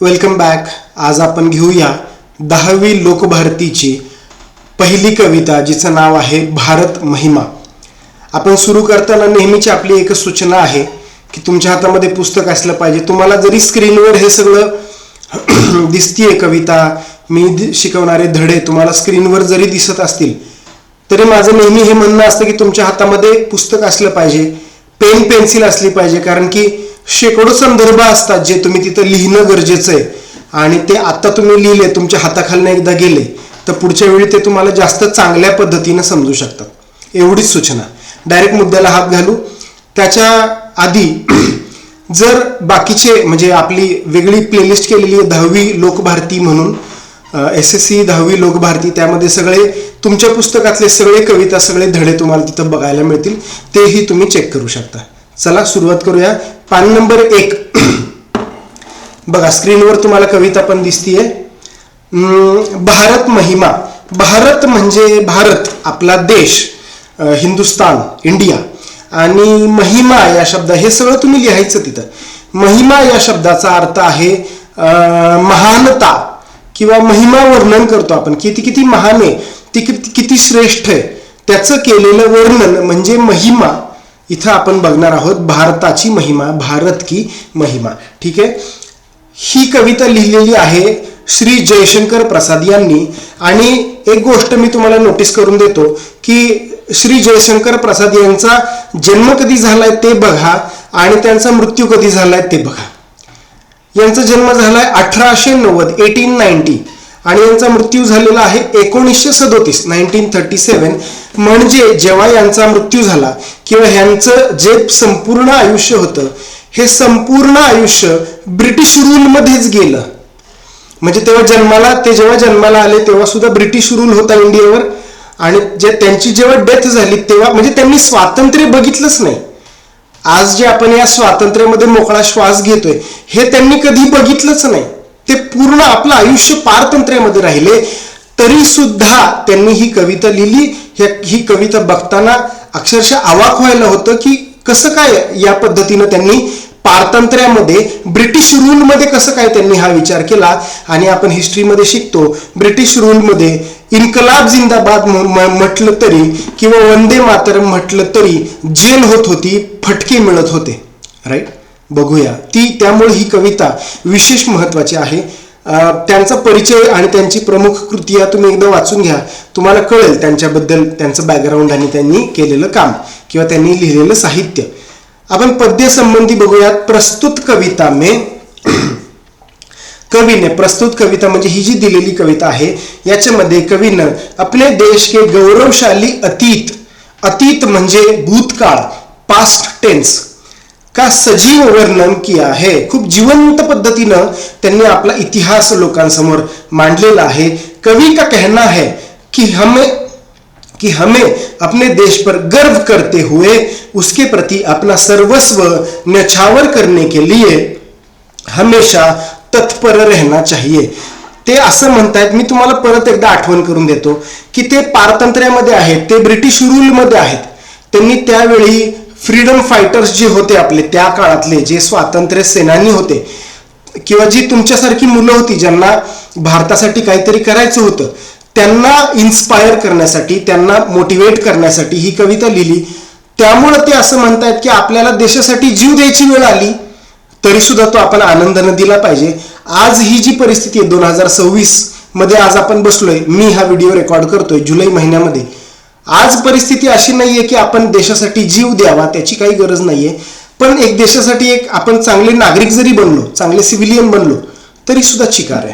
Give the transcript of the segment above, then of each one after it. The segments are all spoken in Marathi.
Welcome back. आज आपण घेऊया 10वी लोकभारतीची पहिली कविता जिचं नाव आहे भारत महिमा. आपण सुरू करताना नेहमीची आपली एकच सूचना आहे की तुमच्या हातामध्ये पुस्तक असलं पाहिजे. तुम्हाला जरी स्क्रीनवर हे सगळं दिसतीये कविता, मी शिकवणारे धडे तुम्हाला स्क्रीनवर जरी दिसत असतील तरी माझं नेहमी हे म्हणणं असतं की तुमच्या हातामध्ये पुस्तक असलं पाहिजे, पेन पेन्सिल असली पाहिजे, कारण की शेकडो संदर्भ असतात जे तुम्ही तिथं लिहिणं गरजेचं आहे. आणि ते आता तुम्ही लिहिले, तुमच्या हाताखालनं एकदा गेले तर पुढच्या वेळी ते तुम्हाला जास्त चांगल्या पद्धतीनं समजू शकतात. एवढीच सूचना. डायरेक्ट मुद्द्याला हात घालू. त्याच्या आधी जर बाकीचे म्हणजे आपली वेगळी प्लेलिस्ट केलेली आहे 10वी लोकभारती म्हणून, SSC 10वी लोकभारती, त्यामध्ये सगळे तुमच्या पुस्तकातले सगळे कविता, सगळे धडे तुम्हाला तिथं बघायला मिळतील. तेही तुम्ही चेक करू शकता. चला सुरुवात करूया. पान नंबर 1 बघा, स्क्रीनवर तुम्हाला कविता पण दिसतीये. भारत महिमा. भारत म्हणजे भारत, आपला देश, हिंदुस्तान, इंडिया. आणि महिमा या शब्द, हे सगळं तुम्ही लिहायचं तिथं. महिमा या शब्दाचा अर्थ आहे महानता किंवा महिमा वर्णन करतो आपण. किती महान आहे, ती किती श्रेष्ठ आहे, त्याचं केलेलं वर्णन म्हणजे महिमा. इथं आपण बघणार आहोत भारताची महिमा, भारत की महिमा. ठीक आहे. ही कविता लिहिलेली आहे श्री जयशंकर प्रसाद यांनी. आणि एक गोष्ट मी तुम्हाला नोटीस करून देतो की श्री जयशंकर प्रसाद यांचा जन्म कधी झालाय ते बघा आणि त्यांचा मृत्यू कधी झालाय ते बघा. यांचा जन्म झालाय 1890 1890 आणि यांचा मृत्यू झालेला आहे 1937 1937. म्हणजे जेव्हा यांचा मृत्यू झाला किंवा ह्यांचं जे संपूर्ण आयुष्य होतं हे संपूर्ण आयुष्य ब्रिटिश रूल मध्येच गेलं. म्हणजे ते जेव्हा जन्माला आले तेव्हा सुद्धा ब्रिटिश रूल होता इंडियावर. आणि त्यांची जेव्हा डेथ झाली तेव्हा म्हणजे त्यांनी स्वातंत्र्य बघितलंच नाही. आज जे आपण या स्वातंत्र्यामध्ये मोकळा श्वास घेतोय हे त्यांनी कधी बघितलंच नाही. ते पूर्ण आपलं आयुष्य पारतंत्र्यामध्ये राहिले तरी सुद्धा त्यांनी ही कविता लिहिली. ही कविता बघताना अक्षरशः अवाक व्हायला होतं की कसं काय या पद्धतीनं त्यांनी पारतंत्र्यामध्ये ब्रिटिश रूलमध्ये कसं काय त्यांनी हा विचार केला. आणि आपण हिस्ट्रीमध्ये शिकतो ब्रिटिश रूलमध्ये इन्कलाब जिंदाबाद म्हटलं तरी किंवा वंदे मातरम म्हटलं तरी जेल होत होती, फटके मिळत होते. राईट. बघूया त्यामुळे ही कविता विशेष महत्वाची आहे. त्यांचा परिचय आणि त्यांची प्रमुख कृती तुम्ही एकदा वाचून घ्या, तुम्हाला कळेल त्यांच्याबद्दल, त्यांचं बॅकग्राऊंड आणि त्यांनी केलेलं काम किंवा त्यांनी लिहिलेलं साहित्य. आपण पद्य संबंधी बघूयात. प्रस्तुत कविता में कवी ने, प्रस्तुत कविता म्हणजे ही जी दिलेली कविता आहे याच्यामध्ये कवीनं अपने देश के गौरवशाली अतीत म्हणजे भूतकाळ, पास्ट टेन्स का सजीव वर्णन किया है. खूप जिवंत पद्धतीनं त्यांनी आपला इतिहास लोकांसमोर मांडलेला आहे. कवि का कहना है कि हमें अपने देश पर गर्व करते हुए उसके प्रति अपना सर्वस्व न्यौछावर करने के लिए हमेशा तत्पर रहना चाहिए. ते असं म्हणतायत. मी तुम्हाला परत एकदा आठवण करून देतो की ते पारतंत्र्यामध्ये आहेत, ते ब्रिटिश रूलमध्ये आहेत. त्यांनी त्यावेळी फ्रीडम फायटर्स जे होते आपले, त्या काळातले जे स्वातंत्र्य सेनानी होते किंवा जी तुमच्यासारखी मुलं होती ज्यांना भारतासाठी काहीतरी करायचं होतं, त्यांना इन्स्पायर करण्यासाठी, त्यांना मोटिवेट करण्यासाठी ही कविता लिहिली. त्यामुळं ते असं म्हणतायत की आपल्याला देशासाठी जीव द्यायची वेळ आली तरी सुद्धा तो आपण आनंदानं दिला पाहिजे. आज ही जी परिस्थिती आहे 2026 मध्ये आज आपण बसलोय, मी हा व्हिडिओ रेकॉर्ड करतोय जुलै महिन्यामध्ये. आज परिस्थिती अशी नाहीये की आपण देशासाठी जीव द्यावा, त्याची काही गरज नाहीये. पण एक देशासाठी आपण चांगले नागरिक जरी बनलो, चांगले सिव्हिलियन बनलो तरी सुद्धा चिकार आहे.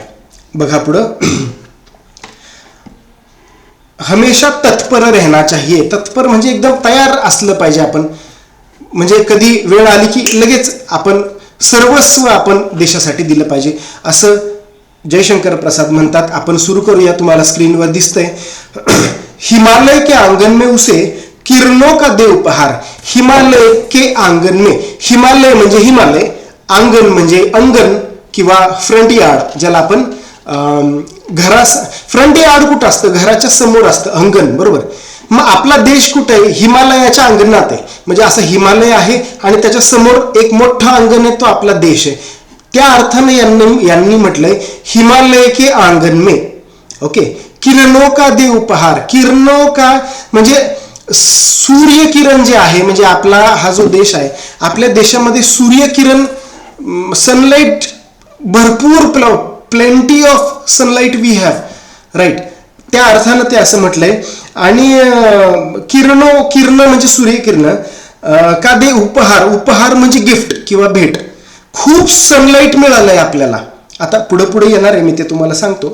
बघा पुढं. हमेशा तत्पर रहना चाहिए. तत्पर म्हणजे एकदम तयार असलं पाहिजे आपण. म्हणजे कधी वेळ आली की लगेच आपण सर्वस्व आपण देशासाठी दिलं पाहिजे असं जयशंकर प्रसाद म्हणतात. आपण सुरू करूया. तुम्हाला स्क्रीनवर दिसतंय. हिमालय के आंगन में उसे किरणों का दे उपहार. हिमालय के आंगन में, हिमालय म्हणजे हिमालय, आंगन म्हणजे अंगण किंवा फ्रंट यार्ड, ज्याला आपण फ्रंट यार्ड कुठं असतं, घराच्या समोर असतं अंगण, बरोबर. मग आपला देश कुठे आहे, हिमालयाच्या अंगणात आहे. म्हणजे असं हिमालय आहे आणि त्याच्या समोर एक मोठं अंगण आहे, तो आपला देश आहे. त्या अर्थाने यांनी म्हटलंय हिमालय के आंगन में. ओके, किरणों का दे उपहार. किरणों का म्हणजे सूर्यकिरण जे आहे, म्हणजे आपला हा जो देश आहे, आपल्या देशामध्ये सूर्यकिरण, सनलाइट भरपूर, plenty of sunlight we have, right. त्या अर्थानं ते असं म्हटलंय. आणि किरण म्हणजे सूर्यकिरण, का दे उपहार. उपहार म्हणजे गिफ्ट किंवा भेट. खूप सनलाइट मिळालंय आपल्याला. आता पुढे पुढे येणार आहे, मी ते तुम्हाला सांगतो.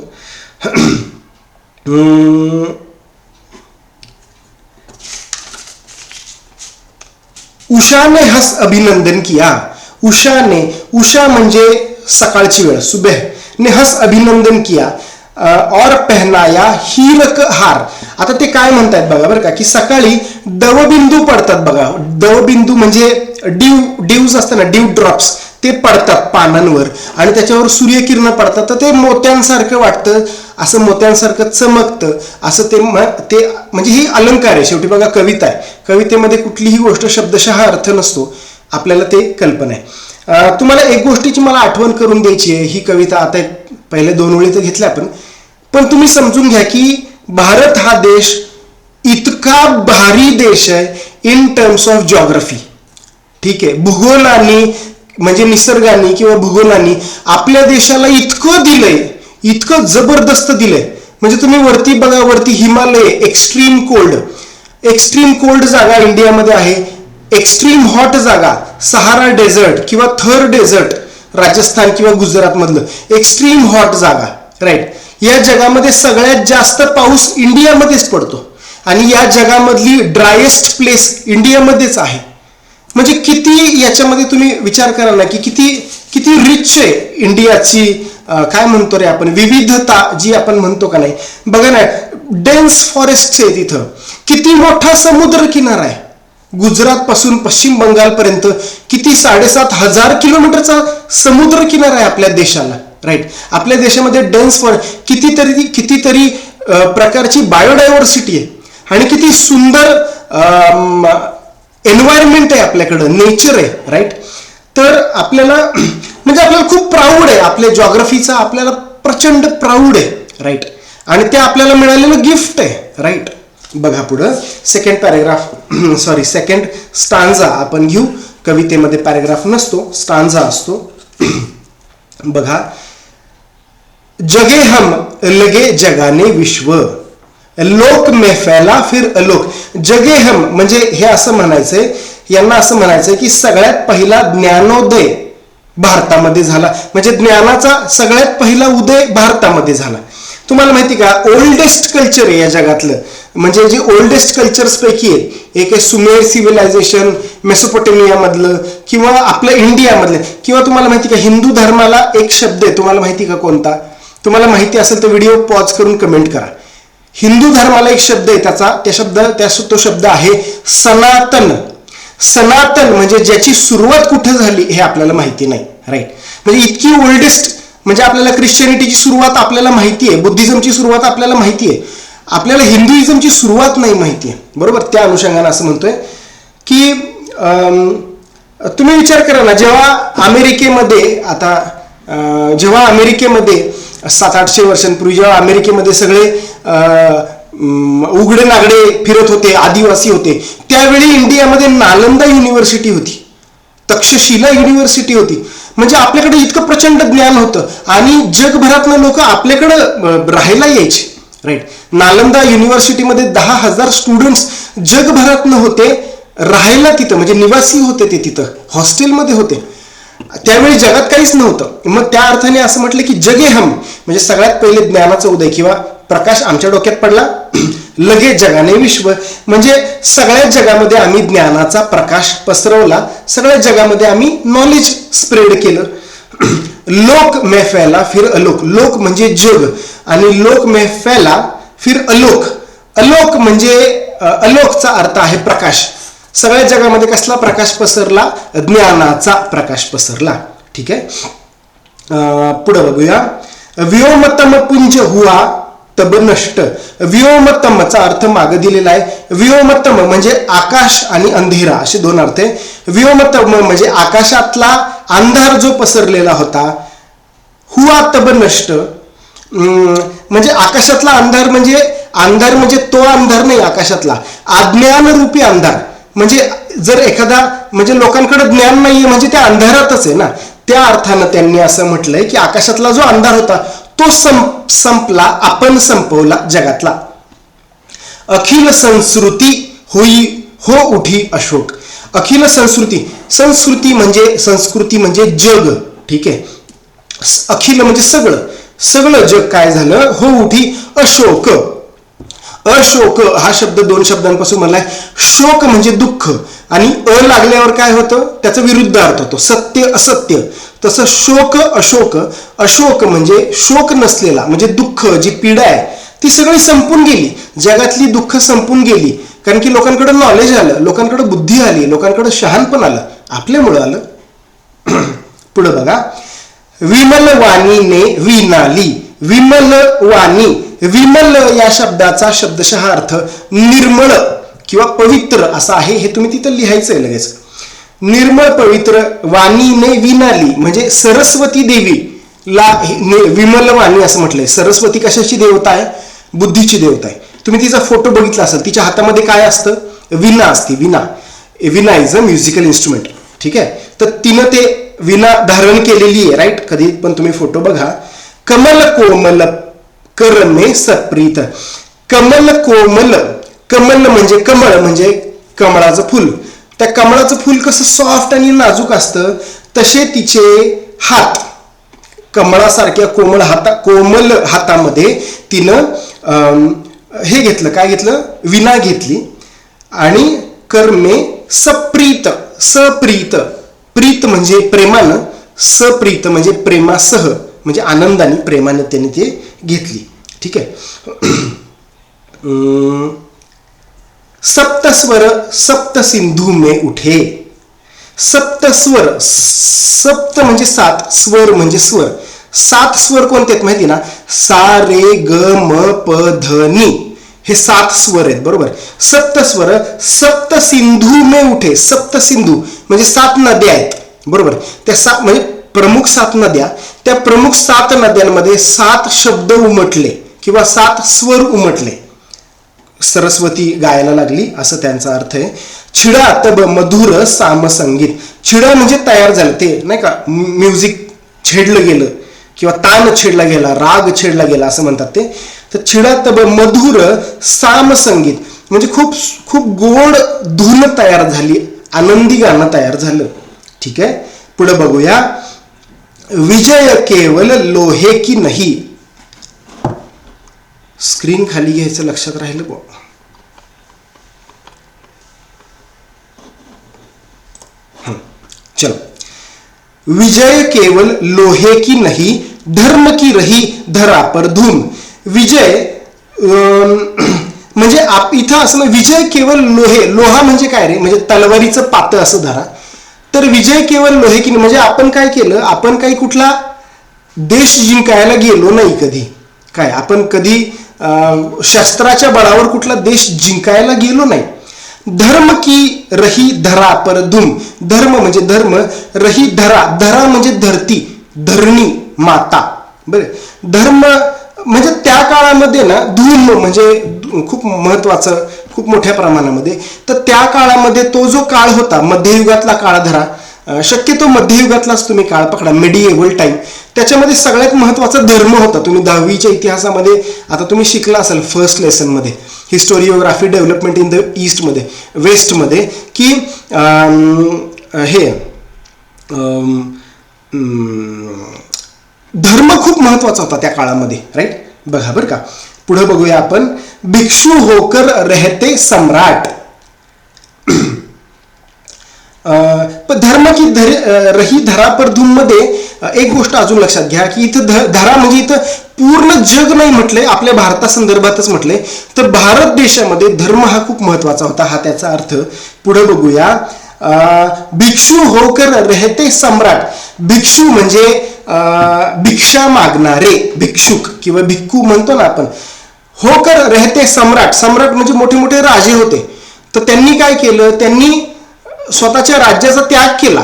उषाने हस अभिनंदन किया. उषा म्हणजे सकाळची वेळ, सुबह ने हस अभिनंदन किया और पहनाया हीरक हार. आता ते काय म्हणतायत बघा बरं का, की सकाळी दवबिंदू पडतात बघा. दवबिंदू म्हणजे ड्यूज असतात ना, ड्यू ड्रॉप्स, ते पडतात पानांवर आणि त्याच्यावर सूर्यकिरण पडतात, तर ते मोत्यांसारखं वाटतं, असं मोत्यांसारखं चमकतं, असं ते म्हणजे ही अलंकार आहे. शेवटी बघा कविता आहे, कवितेमध्ये कुठलीही गोष्ट शब्दशः अर्थ नसतो, आपल्याला ते कल्पना आहे. तुम्हाला एक गोष्टीची मला आठवण करून द्यायची आहे. ही कविता आता पहिले 2 ओळी तर घेतल्या आपण, पण तुम्ही समजून घ्या की भारत हा देश इतका भारी देश आहे इन टर्म्स ऑफ जॉग्रफी. ठीक आहे, भूगोलानी म्हणजे निसर्गाने किंवा भूगोलाने आपल्या देशाला इतकं दिलंय, इतकं जबरदस्त दिलंय. म्हणजे तुम्ही वरती बघा, वरती हिमालय, एक्स्ट्रीम कोल्ड जागा इंडियामध्ये आहे. एक्स्ट्रीम हॉट जागा सहारा डेझर्ट किंवा थर डेझर्ट राजस्थान किंवा गुजरात मधलं एक्स्ट्रीम हॉट जागा, राईट. या जगामध्ये सगळ्यात जास्त पाऊस इंडियामध्येच पडतो आणि या जगामधली ड्रायेस्ट प्लेस इंडियामध्येच आहे. म्हणजे किती याच्यामध्ये तुम्ही विचार करा ना, की किती रिच आहे इंडियाची, काय म्हणतो रे आपण, विविधता जी आपण म्हणतो का नाही. बघा ना, डेन्स फॉरेस्ट आहे तिथं. किती मोठा समुद्र किनारा आहे. गुजरात पासून पश्चिम बंगाल पर्यंत किती 7,500 किलोमीटरचा समुद्र किनारा आहे आपल्या देशाला, राईट. आपल्या देशामध्ये डेन्स फॉरेस्ट, कितीतरी प्रकारची बायोडायव्हर्सिटी आहे आणि किती सुंदर एन्व्हायरमेंट आहे आपल्याकडं, नेचर आहे, राईट. तर आपल्याला म्हणजे आपल्याला खूप प्राऊड आहे आपल्या जॉग्रफीचा, आपल्याला प्रचंड प्राऊड आहे, राईट. आणि ते आपल्याला मिळालेलं गिफ्ट आहे, राईट. बघा पुढं सेकंड स्टांजा आपण घेऊ. कवितेमध्ये पॅरेग्राफ नसतो, स्टांजा असतो. बघा, जगे हम लगे जगाने विश्व, लोक में फैला फिर अलोक. जगे हम म्हणजे हे असं म्हणायचंय, यांना असं म्हणायचंय की सगळ्यात पहिला ज्ञानोदय भारतामध्ये झाला, म्हणजे ज्ञानाचा सगळ्यात पहिला उदय भारतामध्ये झाला. तुम्हाला माहिती का, ओल्डेस्ट कल्चर आहे या जगातलं, म्हणजे जे ओल्डेस्ट कल्चर्स पैकी आहे, एक आहे सुमेर सिव्हिलायझेशन मेसोपोटेमिया मधलं किंवा आपलं इंडियामधलं. किंवा तुम्हाला माहिती का, हिंदू धर्माला एक शब्द आहे, तुम्हाला माहिती का कोणता? तुम्हाला माहिती असेल तर व्हिडिओ पॉज करून कमेंट करा. हिंदू धर्माला एक शब्द आहे, तो शब्द आहे सनातन. सनातन म्हणजे ज्याची सुरुवात कुठे झाली हे आपल्याला माहिती नाही, राईट. म्हणजे इतकी ओल्डेस्ट, म्हणजे आपल्याला ख्रिश्चनिटीची सुरुवात आपल्याला माहिती आहे, बुद्धिझमची सुरुवात आपल्याला माहिती आहे, आपल्याला हिंदुइझमची सुरुवात नाही माहिती आहे, बरोबर. त्या अनुषंगाने असं म्हणतोय की तुम्ही विचार करा ना, जेव्हा अमेरिकेमध्ये 700-800 वर्षांपूर्वी जेव्हा अमेरिकेमध्ये सगळे उघडे नागडे फिरत होते, आदिवासी होते, त्यावेळी इंडियामध्ये नालंदा युनिव्हर्सिटी होती, तक्षशिला युनिव्हर्सिटी होती. म्हणजे आपल्याकडे इतकं प्रचंड ज्ञान होतं आणि जगभरातनं लोक आपल्याकडं राहायला यायचे, राईट. नालंदा युनिव्हर्सिटीमध्ये 10,000 स्टुडंट्स जगभरातनं होते राहायला तिथं, म्हणजे निवासी होते ते, तिथं हॉस्टेलमध्ये होते. त्यावेळी जगात काहीच नव्हतं. मग त्या अर्थाने असं म्हटलं की जगे हम म्हणजे सगळ्यात पहिले ज्ञानाचा उदय किंवा प्रकाश आमच्या डोक्यात पडला. लगे जगाने विश्व म्हणजे सगळ्या जगामध्ये आम्ही ज्ञानाचा प्रकाश पसरवला, सगळ्या जगामध्ये आम्ही नॉलेज स्प्रेड केलं. लोक में फैला फिर अलोक. लोक म्हणजे जग आणि लोक में फैला फिर अलोक. अलोक म्हणजे अलोकचा अर्थ आहे प्रकाश. सगळ्या जगामध्ये कसला प्रकाश पसरला? ज्ञानाचा प्रकाश पसरला. ठीक आहे, पुढे बघूया. व्योमतम पुंज हुआ तब नष्ट. व्योमतमचा अर्थ मागे दिलेला आहे. व्योमतम म्हणजे आकाश आणि अंधेरा असे दोन अर्थ आहे. व्योमतम म्हणजे आकाशातला अंधार जो पसरलेला होता. हुआ तब नष्ट म्हणजे आकाशातला अंधार म्हणजे तो अंधार नाही आकाशातला, अज्ञानरूपी अंधार. म्हणजे जर एखादा म्हणजे लोकांकडे ज्ञान नाहीये म्हणजे त्या अंधारातच आहे ना, त्या अर्थानं त्यांनी असं म्हटलंय की आकाशातला जो अंधार होता तो संपला, आपण संपवला जगातला. अखिल संस्कृती हो उठी अशोक. अखिल संस्कृती म्हणजे जग. ठीक आहे. अखिल म्हणजे सगळं जग काय झालं, हो उठी अशोक. अशोक हा शब्द दोन शब्दांपासून बनलाय. शोक म्हणजे दुःख आणि लागल्यावर काय होतं, त्याचा विरुद्ध अर्थ होतो, सत्य असत्य. तसं शोक अशोक म्हणजे शोक नसलेला, म्हणजे दुःख जी पीडा आहे ती सगळी संपून गेली, जगातली दुःख संपून गेली. कारण की लोकांकडे नॉलेज आलं, लोकांकडे बुद्धी आली, लोकांकडे शहाणपण आलं, आपल्यामुळं आलं. पुढे बघा. विमल वाणीने विणाली. विमल वाणी, विमल या शब्दाचा शब्दशः अर्थ निर्मळ किंवा पवित्र असा आहे. हे तुम्ही तिथं लिहायचंय लगेच. निर्मळ पवित्र वाणीने विणाली म्हणजे सरस्वती देवीला विमल वाणी असं म्हटलंय. सरस्वती कशाची देवता आहे, बुद्धीची देवता आहे. तुम्ही तिचा फोटो बघितला असेल, तिच्या हातामध्ये काय असतं, विणा असते. विणा इज अ म्युझिकल इन्स्ट्रुमेंट. ठीक आहे. तर तिनं ते विणा धारण केलेली आहे, राईट. कधी पण तुम्ही फोटो बघा. कमल कोमल करमे सप्रीत. कमल कोमल, कमल म्हणजे कमळ म्हणजे कमळाचं फुल. त्या कमळाचं फुल कसं सॉफ्ट आणि नाजूक असतं तसे तिचे हात कमळासारख्या कोमल हातामध्ये तिनं हे घेतलं, काय घेतलं, विणा घेतली. आणि कर्मे सप्रीत, सप्रीत, प्रीत म्हणजे प्रेमानं, सप्रीत म्हणजे प्रेमासह म्हणजे आनंदाने प्रेमाने त्याने ते घेतली. ठीक आहे. सप्तस्वर सप्त सिंधू में उठे. सप्तस्वर, सप्त म्हणजे सात, स्वर म्हणजे स्वर. सात स्वर कोणते आहेत माहिती ना, सा रे ग म प ध नी, हे 7 स्वर आहेत. बरोबर. सप्तस्वर सप्त सिंधू में उठे. सप्त सिंधू म्हणजे 7 नद्या आहेत. बरोबर. त्या म्हणजे प्रमुख 7 नद्या, त्या प्रमुख 7 नद्यांमध्ये 7 शब्द उमटले किंवा 7 स्वर उमटले. सरस्वती गायला लागली असं त्यांचा अर्थ आहे. छिडा तब मधुर साम संगीत. छिडा म्हणजे तयार झालं, ते नाही का म्युझिक छेडलं गेलं किंवा तान छेडला गेला, राग छेडला गेला असं म्हणतात ते. तर छिडा तब मधुर साम संगीत म्हणजे खूप खूप गोड धून तयार झाली, आनंदी गाणं तयार झालं. ठीक आहे. पुढे बघूया. विजय केवल लोहे की नाही. स्क्रीन खाली घ्यायचं लक्षात राहिलं बघ. चलो. विजय केवल लोहे की नहीं, धर्म की रही धरा पर धूम. विजय म्हणजे इथं असं विजय केवल लोहे, लोहा म्हणजे काय रे, म्हणजे तलवारीचं पातं असं धरा. तर विजय केवल लोहे की म्हणजे आपण काय केलं, आपण काही कुठला देश जिंकायला गेलो नाही कधी. काय आपण कधी शस्त्राच्या बळावर कुठला देश जिंकायला गेलो नाही. धर्म की रही धरा पर धूम. धर्म म्हणजे धर्म, रही धरा, धरा म्हणजे धरती, धरणी माता. बरं. धर्म म्हणजे त्या काळामध्ये ना, धूम म्हणजे खूप महत्वाचं, खूप मोठ्या प्रमाणामध्ये. तर त्या काळामध्ये तो जो काळ होता, मध्ययुगातला काळ धरा, शक्यतो मध्ययुगातलाच तुम्ही काळ पकडा, मिडिएव्हल टाइम. त्याच्यामध्ये सगळ्यात महत्वाचा धर्म होता. तुम्ही 10वीच्या इतिहासामध्ये आता तुम्ही शिकला असाल फर्स्ट लेसन मध्ये, historiography development in the east मध्ये, वेस्ट मध्ये, की हे धर्म खूप महत्वाचा होता त्या काळामध्ये, राईट. बघा बरं का. पुढे बघूया आपण. भिक्षू होकर रहते सम्राट. धर्म की रही धरा पर धूम मध्ये एक गोष्ट अजून लक्षात घ्या की इथं धरा म्हणजे इथं पूर्ण जग नाही म्हटलंय, आपल्या भारतासंदर्भातच म्हटलंय. तर भारत देशामध्ये धर्म हा खूप महत्वाचा होता, हा त्याचा अर्थ. पुढे बघूया. भिक्षू होकर रहते सम्राट. भिक्षू म्हणजे भिक्षा मागणारे, भिक्षुक किंवा भिक्खू म्हणतो ना आपण. होकर रहते सम्राट, सम्राट म्हणजे मोठे मोठे राजे होते, तर त्यांनी काय केलं, त्यांनी स्वतःच्या राज्याचा त्याग केला,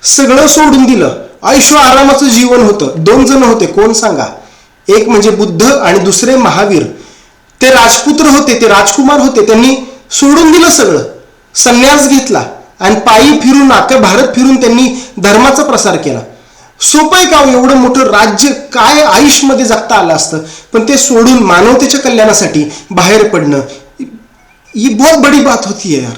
सगळं सोडून दिलं, ऐशो आरामाचं जीवन होतं. 2 जण होते, कोण सांगा, एक म्हणजे बुद्ध आणि दुसरे महावीर. ते राजपुत्र होते, ते राजकुमार होते, त्यांनी सोडून दिलं सगळं, संन्यास घेतला आणि पायी फिरून अख्खं भारत फिरून त्यांनी धर्माचा प्रसार केला. सोपं आहे का एवढं मोठं राज्य, काय आयुष्यमध्ये जगता आलं असतं, पण ते सोडून मानवतेच्या कल्याणासाठी बाहेर पडणं ही बहुत बडी बात होती है यार,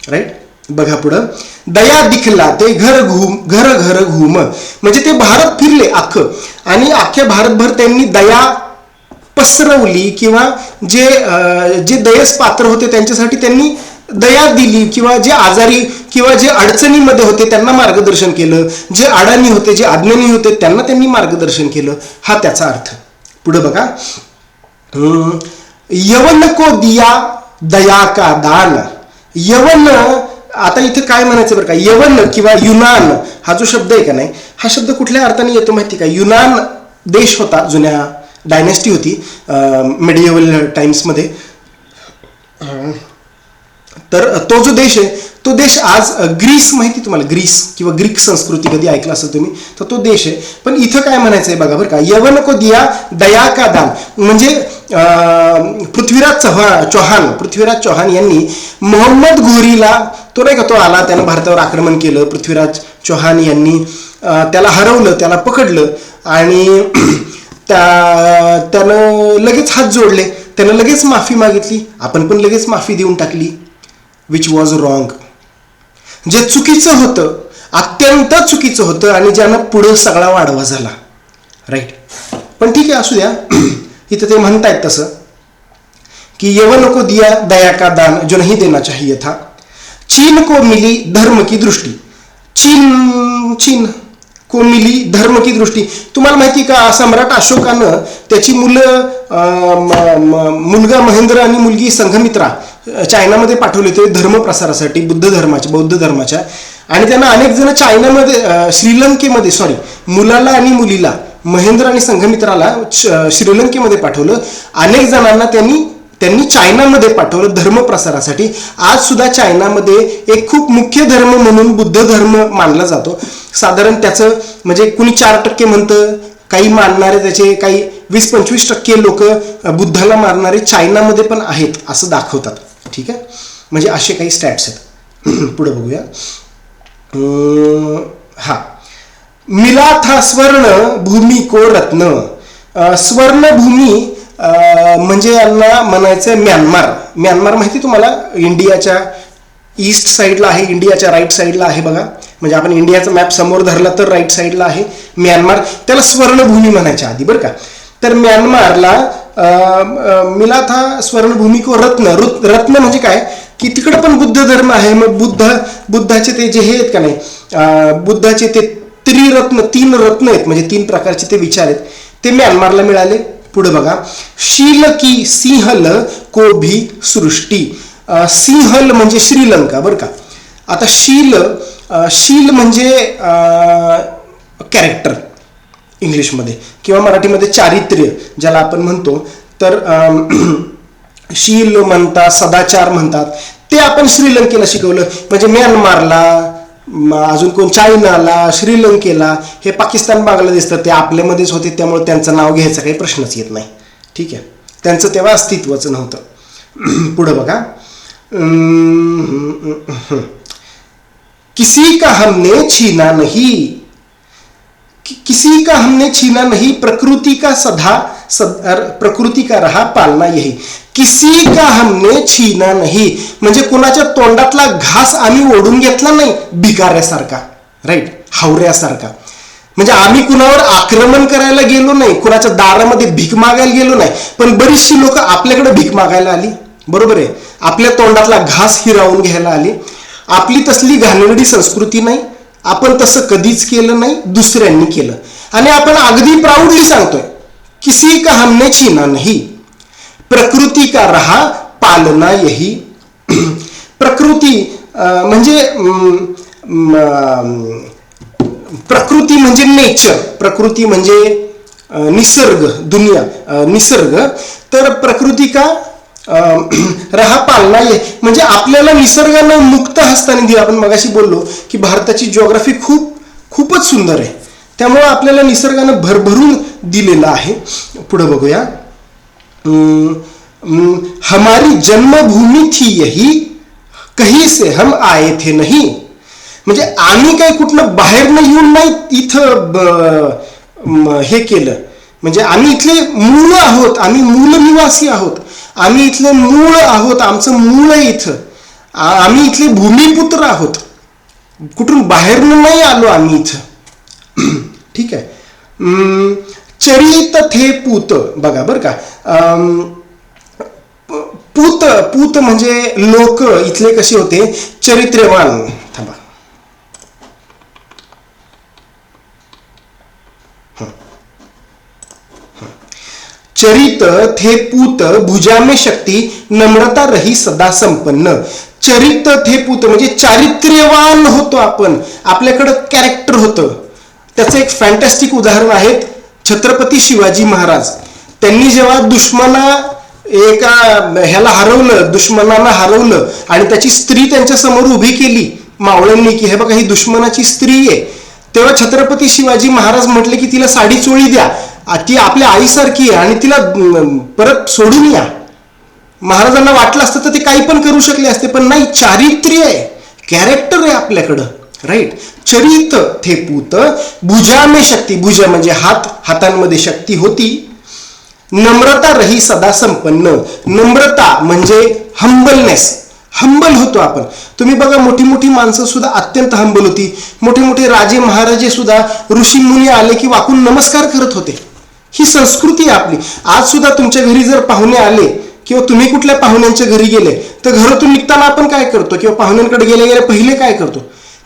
राईट. बघा पुढं, दया दिखला ते घर घर घुम, म्हणजे ते भारत फिरले अख्खं आणि अख्ख्या भारतभर त्यांनी दया पसरवली, किंवा जे दयेस पात्र होते त्यांच्यासाठी त्यांनी दया दिली, किंवा जे आजारी किंवा जे अडचणीमध्ये होते त्यांना मार्गदर्शन केलं, जे अडाणी होते, जे अज्ञानी होते त्यांना त्यांनी मार्गदर्शन केलं, हा त्याचा अर्थ. पुढे बघा, यवन को दिया दया का दान. यवन, आता इथं काय म्हणायचं बरं का, यवन किंवा युनान हा जो शब्द आहे का नाही, हा शब्द कुठल्या अर्थाने येतो माहिती का. युनान देश होता, जुन्या डायनेस्टी होती मेडिएवल टाइम्समध्ये, तर तो जो देश आहे तो देश आज ग्रीस, माहिती तुम्हाला ग्रीस किंवा ग्रीक संस्कृती कधी ऐकलं असेल तुम्ही, तर तो देश आहे. पण इथं काय म्हणायचं आहे बघा बरं का, यवन को दिया दया का दान, म्हणजे पृथ्वीराज चौहान यांनी मोहम्मद घोरीला, तो नाही का तो आला, त्यानं भारतावर आक्रमण केलं, पृथ्वीराज चौहान यांनी त्याला हरवलं, त्याला पकडलं आणि त्यानं लगेच हात जोडले, त्यानं लगेच माफी मागितली, आपण पण लगेच माफी देऊन टाकली, विच वॉज रॉंग. जे चुकीचं होतं, अत्यंत चुकीचं होतं, आणि ज्यानं पुढं सगळा वाढवा झाला, राईट. पण ठीक आहे, असू द्या. इथं ते म्हणतायत तसं की यवन को दिया दया का दान जो नहीं देना चाहिए था, चीन को मिली धर्म की दृष्टी. चीन को मिली धर्म की दृष्टी. तुम्हाला माहिती का, सम्राट अशोकानं त्याची मुलगा महेंद्र आणि मुलगी संघमित्रा चायनामध्ये पाठवले होते धर्म प्रसारासाठी, बौद्ध धर्माच्या, आणि त्यांना अनेक जण चायनामध्ये, श्रीलंकेमध्ये, मुलाला आणि मुलीला, महेंद्र आणि संघमित्राला श्रीलंकेमध्ये पाठवलं. अनेक जणांना त्यांनी चायनामध्ये पाठवलं धर्म प्रसारासाठी. आज सुद्धा चायनामध्ये एक खूप मुख्य धर्म म्हणून बुद्ध धर्म मानला जातो. साधारण त्याचं म्हणजे कुणी 4% म्हणतं, काही मानणारे त्याचे काही 20-25% लोक बुद्धाला मारणारे चायनामध्ये पण आहेत असं दाखवतात. ठीक आहे, म्हणजे असे काही स्टॅट्स आहेत. पुढे बघूया. हा, मिला था स्वर्ण भूमी को रत्न. स्वर्णभूमी म्हणजे यांना म्हणायचं म्यानमार माहिती तुम्हाला, इंडियाच्या ईस्ट साईडला आहे, इंडियाच्या राईट साईडला आहे बघा, म्हणजे आपण इंडियाचा मॅप समोर धरला तर राईट साईडला आहे म्यानमार. त्याला स्वर्णभूमी म्हणायच्या आधी बरं का. तर म्यानमारला मिला था स्वर्णभूमी को रत्न म्हणजे काय की तिकडे पण बुद्ध धर्म आहे. मग बुद्धाचे ते जे हे आहेत का नाही, बुद्धाचे ते 3 रत्न आहेत, म्हणजे 3 प्रकारचे ते विचार आहेत, ते म्यानमारला मिळाले. पुढे बघा, शील की सिंहल को भी सृष्टी. सिंहल म्हणजे श्रीलंका बरं का. आता शील म्हणजे कॅरेक्टर इंग्लिशमध्ये, किंवा मराठीमध्ये चारित्र्य ज्याला आपण म्हणतो. तर शील म्हणतात, सदाचार म्हणतात, ते आपण श्रीलंकेला शिकवलं. म्हणजे म्यानमारला, अजून कोण चायनाला, श्रीलंकेला, हे पाकिस्तान बांगलादेश तर ते आपल्यामध्येच होते, त्यामुळे त्यांचं नाव घ्यायचा काही प्रश्नच येत नाही. ठीक आहे, त्यांचं तेव्हा अस्तित्वच नव्हतं. पुढे बघा, किसी का हमने छीना नहीं, प्रकृति का रहा पालना यही. किसी का हमने छीना नहीं म्हणजे कुणाच्या तोंडातला घास आम्ही ओढून घेतला नाही भिकाऱ्यासारखा, राईट, हावऱ्यासारखा. म्हणजे आम्ही कुणावर आक्रमण करायला गेलो नाही, कुणाच्या दारामध्ये भीक मागायला गेलो नाही, पण बरीचशी लोक आपल्याकडे भीक मागायला आली, बरोबर आहे, आपल्या तोंडातला घास हिरावून घ्यायला आली. आपली तसली घाणेरडी संस्कृती नाही, आपण तसं कधीच केलं नाही, दुसऱ्यांनी केलं. आणि आपण अगदी प्राऊडली सांगतोय, किसी का हमने छीना नहीं, प्रकृति का रहा पालना यही. प्रकृती म्हणजे नेचर, प्रकृती म्हणजे निसर्ग दुनिया निसर्ग तर प्रकृती का रहा पालना ये, म्हणजे आपल्याला निसर्गानं मुक्त हस्ताने दिलं. आपण मगाशी बोललो की भारताची जिओग्राफी खूपच सुंदर आहे, त्यामुळे आपल्याला निसर्गानं भरभरून दिलेलं आहे. पुढे बघूया. हमारी जन्मभूमी थी यही, कहीं से हम आए थे नहीं. म्हणजे आम्ही काही कुठनं बाहेरनं येऊन नाही इथं हे केलं, म्हणजे आम्ही इथले मूळ आहोत, आम्ही मूल निवासी आहोत, आम्ही इथले मूळ आहोत, आमचं मूळ आहे इथं, आम्ही इथले भूमिपुत्र आहोत, कुठून बाहेरनं नाही आलो आम्ही इथं. ठीक आहे. चरित थे पूत, बघा बरं का, पूत म्हणजे लोक इथले कसे होते, चरित्रवान. थांबा, चरित थे पूत भुजा में शक्ती नम्रता रही सदा संपन्न. चरित थे पूत म्हणजे चारित्र्यवान होतो आपण, आपल्याकडं कॅरेक्टर होतं. त्याचं एक फॅन्टॅस्टिक उदाहरण आहे छत्रपती शिवाजी महाराज. त्यांनी जेव्हा एका ह्याला हरवलं, दुश्मनाला हरवलं आणि त्याची स्त्री त्यांच्या समोर उभी केली मावळ्यांनी की हे बघा ही दुश्मनाची स्त्री आहे, तेव्हा छत्रपती शिवाजी महाराज म्हटले की तिला साडी चोळी द्या, ती आपल्या आईसारखी आहे आणि तिला परत सोडून या. महाराजांना वाटलं असतं तर ते काही पण करू शकले असते, पण नाही, चारित्र्य आहे, कॅरेक्टर आहे आपल्याकडं. राईट. चरित थे पूत भुजा में शक्ती, भुजा म्हणजे हातांमध्ये शक्ती होती. नम्रता रही सदा संपन्न, नम्रता म्हणजे हंबलनेस, हंबल होतो आपण. तुम्ही बघा मोठी मोठी माणसं सुद्धा अत्यंत हंबल होती, मोठे मोठे राजे महाराजे सुद्धा ऋषी मुनी आले की वाकून नमस्कार करत होते. ही संस्कृती आहे आपली. आज सुद्धा तुमच्या घरी जर पाहुणे आले किंवा तुम्ही कुठल्या पाहुण्यांच्या घरी गेले तर घरातून निघताना आपण काय करतो, किंवा पाहुण्यांकडे गेले पहिले काय करतो,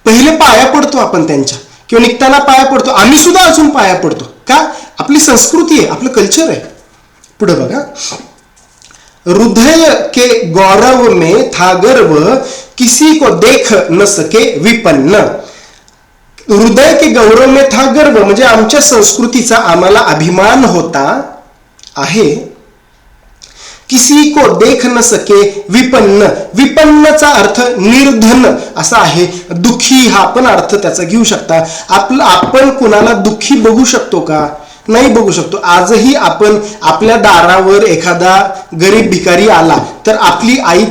पहिले पाया पडतो आपण त्यांच्या, किंवा निघताना पाया पडतो. आम्ही सुद्धा अजून पाया पडतो का, आपली संस्कृती आहे, आपलं कल्चर आहे. पुढे बघा. हृदय के गौरव में था गर्व, किसी को देख न सके विपन्न. हृदय के गौरव में था गर्व म्हणजे आमच्या संस्कृतीचा आम्हाला अभिमान होता आहे. किसी को देख न सके विपन्न, विपन्नचा अर्थ निर्धन असा आहे. दुःखी हा पण अर्थ त्याचा घेऊ शकता. आपण कुणाला दुःखी बघू शकतो का, नाही बघू शकतो. आजही आपण आपल्या दारावर एखादा गरीब भिकारी आला तर आपली आई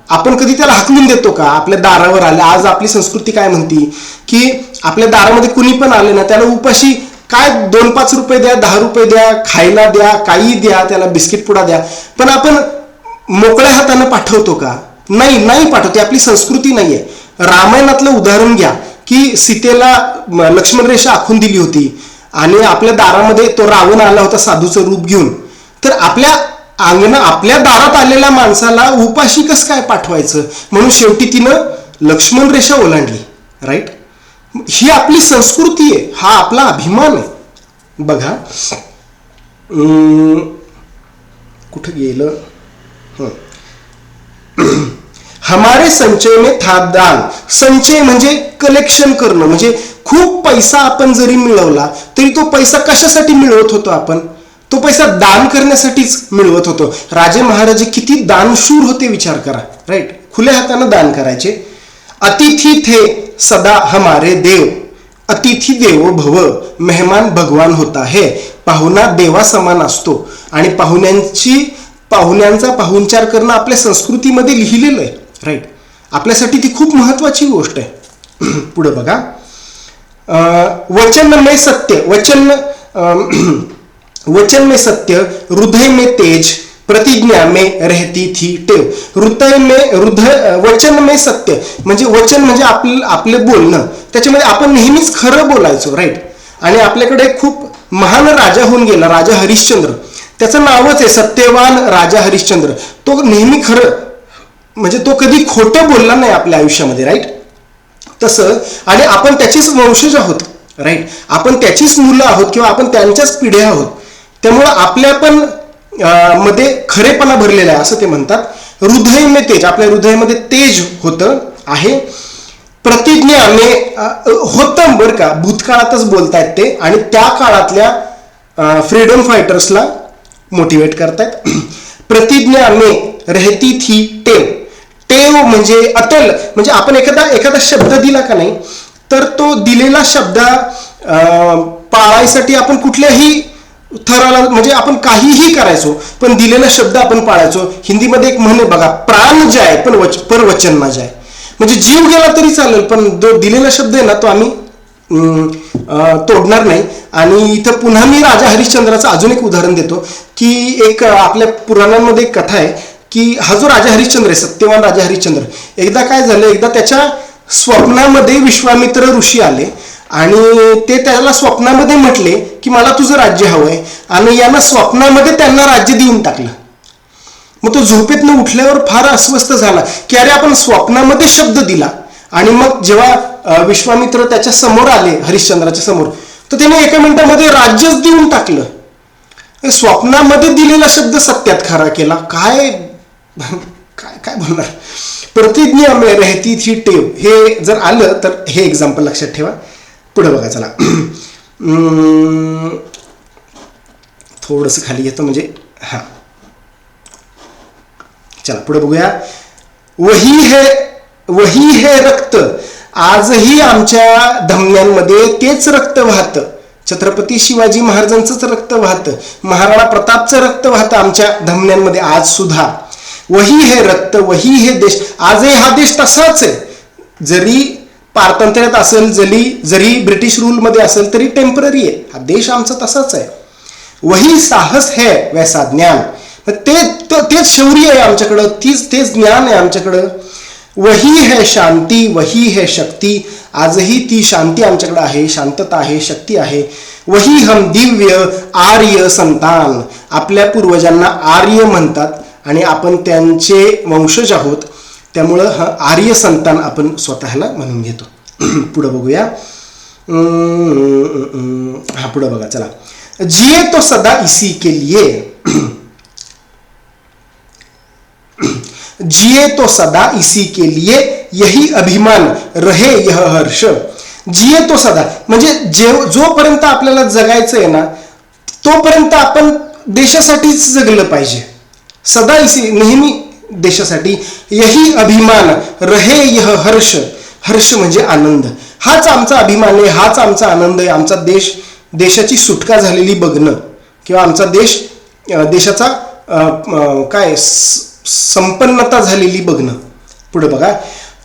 आपण कधी त्याला हाकलून देतो का, आपल्या दारावर आले. आज आपली संस्कृती काय म्हणती की आपल्या दारामध्ये कुणी पण आले ना त्याला उपाशी काय 2-5 रुपये द्या, 10 रुपये द्या, खायला द्या, काही द्या, त्याला बिस्किट पुडा द्या, पण आपण मोकळ्या हाताने पाठवतो का, नाही पाठवते. आपली संस्कृती नाहीये. रामायणातलं उदाहरण घ्या की सीतेला लक्ष्मण रेषा आखून दिली होती आणि आपल्या दारामध्ये तो रावण आला होता साधूचं रूप घेऊन, तर आपल्या दारात आलेल्या माणसाला उपाशी कसं काय पाठवायचं, म्हणून शेवटी तिनं लक्ष्मण रेषा ओलांडली. राईट. ही आपली संस्कृती आहे, हा आपला अभिमान आहे. बघा कुठं गेलं. हमारे संचय में था दान. संचय म्हणजे कलेक्शन करणं, म्हणजे खूप पैसा आपण जरी मिळवला तरी तो पैसा कशासाठी मिळवत होतो आपण, तो पैसा दान करण्यासाठीच मिळवत होतो. राजे महाराजे किती दानशूर होते विचार करा. राईट. खुल्या हाताने दान करायचे. अतिथी थे सदा हमारे देव, अतिथी देवो भव, मेहमान भगवान होता है. पाहुणा देवा समान असतो आणि पाहुण्यांचा पाहुणचार करणं आपल्या संस्कृतीमध्ये लिहिलेलं आहे. राईट. आपल्यासाठी ती खूप महत्वाची गोष्ट आहे. पुढे बघा. वचन में सत्य, वचन में सत्य, हृदय में तेज, प्रतिज्ञा में रहती थी टेव. वचन में सत्य म्हणजे वचन म्हणजे आपले बोलणं, त्याच्यामध्ये आपण नेहमीच खरं बोलायचो. राईट. आणि आपल्याकडे खूप महान राजा होऊन गेला, राजा हरिश्चंद्र, त्याचं नावच आहे सत्यवान राजा हरिश्चंद्र. तो नेहमी खरं म्हणजे तो कधी खोटं बोलला नाही आपल्या आयुष्यामध्ये. राईट. तसं आणि आपण त्याचीच वंशज आहोत. राईट. आपण त्याचीच मुलं आहोत किंवा आपण त्यांच्याच पिढ्या आहोत. त्यामुळं आपल्या पण मध्ये खरेपणा भरलेला आहे असं ते म्हणतात. हृदय में तेज, आपल्या हृदयामध्ये तेज होतं आहे. प्रतिज्ञा में होतं बरं का, भूतकाळातच बोलतायत ते, आणि त्या काळातल्या फ्रीडम फायटर्सला मोटिवेट करतायत. प्रतिज्ञा में रहती थी टेव. टेव म्हणजे अटल, म्हणजे आपण एखादा शब्द दिला का नाही तर तो दिलेला शब्द पाळायसाठी आपण कुठल्याही थराला, म्हणजे आपण काहीही करायचो पण दिलेला शब्द आपण पाळायचो. हिंदीमध्ये एक म्हण आहे बघा, प्राण जाय पण पर वचन ना जाय. म्हणजे जीव गेला तरी चालेल पण जो दिलेला शब्द आहे ना तो आम्ही तोडणार नाही. आणि इथं पुन्हा मी राजा हरिश्चंद्राचं अजून एक उदाहरण देतो की एक आपल्या पुराणांमध्ये एक कथा आहे की हा जो राजा हरिश्चंद्र आहे, सत्यवान राजा हरिश्चंद्र, एकदा काय झालं, एकदा त्याच्या स्वप्नामध्ये विश्वामित्र ऋषी आले आणि ते त्याला स्वप्नामध्ये म्हटले की मला तुझं राज्य हवंय, आणि यानं स्वप्नामध्ये त्यांना राज्य देऊन टाकलं. मग तो झोपेतनं उठल्यावर फार अस्वस्थ झाला की अरे आपण स्वप्नामध्ये शब्द दिला, आणि मग जेव्हा विश्वामित्र त्याच्या समोर आले हरिश्चंद्राच्या समोर तर त्याने एका मिनिटामध्ये राज्यच देऊन टाकलं. स्वप्नामध्ये दिलेला शब्द सत्यात खरा केला. काय काय काय बोलणार. प्रतिज्ञा में रहती थी टेव, हे जर आलं तर हे एक्झाम्पल लक्षात ठेवा. पुढे बघा चला, थोडंसं खाली येतं म्हणजे हा, चला पुढे बघूया. वही है रक्त, आजही आमच्या धमन्यांमध्ये तेच रक्त वाहतं. छत्रपती शिवाजी महाराजांचंच रक्त वाहतं, महाराणा प्रतापचं रक्त वाहतं आमच्या धमन्यांमध्ये आज सुद्धा. वही हे रक्त, वही हे देश. आजही हा देश तसाच आहे, जरी पारतंत्र्यात असेल, जरी ब्रिटिश रूलमध्ये असेल तरी टेम्पररी आहे. हा देश आमचा तसाच आहे. वही साहस है वैसा ज्ञान, तेच शौर्य आहे आमच्याकडं, तेच ज्ञान आहे आमच्याकडं. वही है शांती, वही है शक्ती, आजही ती शांती आमच्याकडे आहे, शांतता आहे, शक्ती आहे. वही हम दिव्य आर्य संतान, आपल्या पूर्वजांना आर्य म्हणतात आणि आपण त्यांचे वंशज आहोत, त्यामुळं हा आर्य संतान आपण स्वतःला म्हणून घेतो. पुढे बघूया. हा पुढे बघा चला. जिये तो सदा इसी के लिए, जिये तो सदा इसी के लिए, यही अभिमान रहे यह हर्ष. जिये तो सदा म्हणजे जोपर्यंत आपल्याला जगायचं आहे ना तोपर्यंत आपण देशासाठीच जगलं पाहिजे. सदा इसी, नेहमी देशासाठी. यही अभिमान रहे यह हर्ष, हर्ष म्हणजे आनंद. हाच आमचा अभिमान आहे, हाच आमचा आनंद आहे. आमचा देशाची सुटका झालेली बघणं, किंवा आमचा देशाचा काय संपन्नता झालेली बघणं. पुढे बघा.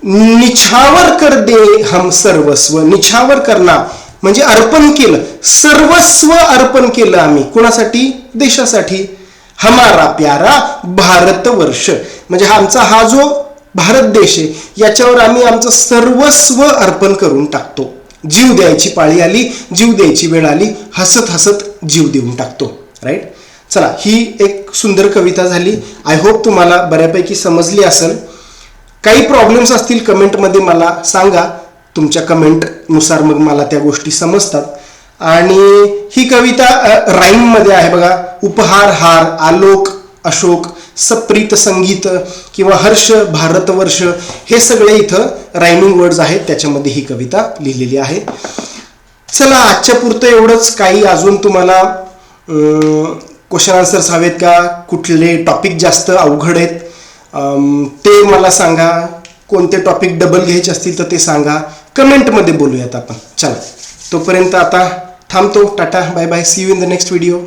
निछावर कर दे हम सर्वस्व, निछावर करना म्हणजे अर्पण केलं, सर्वस्व अर्पण केलं आम्ही. कुणासाठी? देशासाठी. हमारा प्यारा भारतवर्ष म्हणजे हा जो भारत देश आहे याच्यावर आम्ही आमचं सर्वस्व अर्पण करून टाकतो. जीव द्यायची पाळी आली, जीव द्यायची वेळ आली, हसत हसत जीव देऊन टाकतो. राईट. चला, ही एक सुंदर कविता झाली. आय होप तुम्हाला बऱ्यापैकी समजली असेल. काही प्रॉब्लेम्स असतील कमेंटमध्ये मला सांगा, तुमच्या कमेंटनुसार मग मला त्या गोष्टी समजतात. आणि ही कविता राईममध्ये आहे बघा. उपहार, हार, आलोक, अशोक, सप्रीत संगीत किंवा हर्ष, भारतवर्ष, हे सगळे इथं रायमिंग वर्ड्स आहेत, त्याच्यामध्ये ही कविता लिहिलेली आहे. चला, आजच्या पुरतं एवढंच. काही अजून तुम्हाला क्वेश्चन आन्सर्स हवेत का? कुठले टॉपिक जास्त अवघड आहेत ते मला सांगा. कोणते टॉपिक डबल घ्यायचे असतील तर ते सांगा. कमेंटमध्ये बोलूयात आपण. चला, तोपर्यंत आता थांबतो. Tata, bye bye, see you in the next video.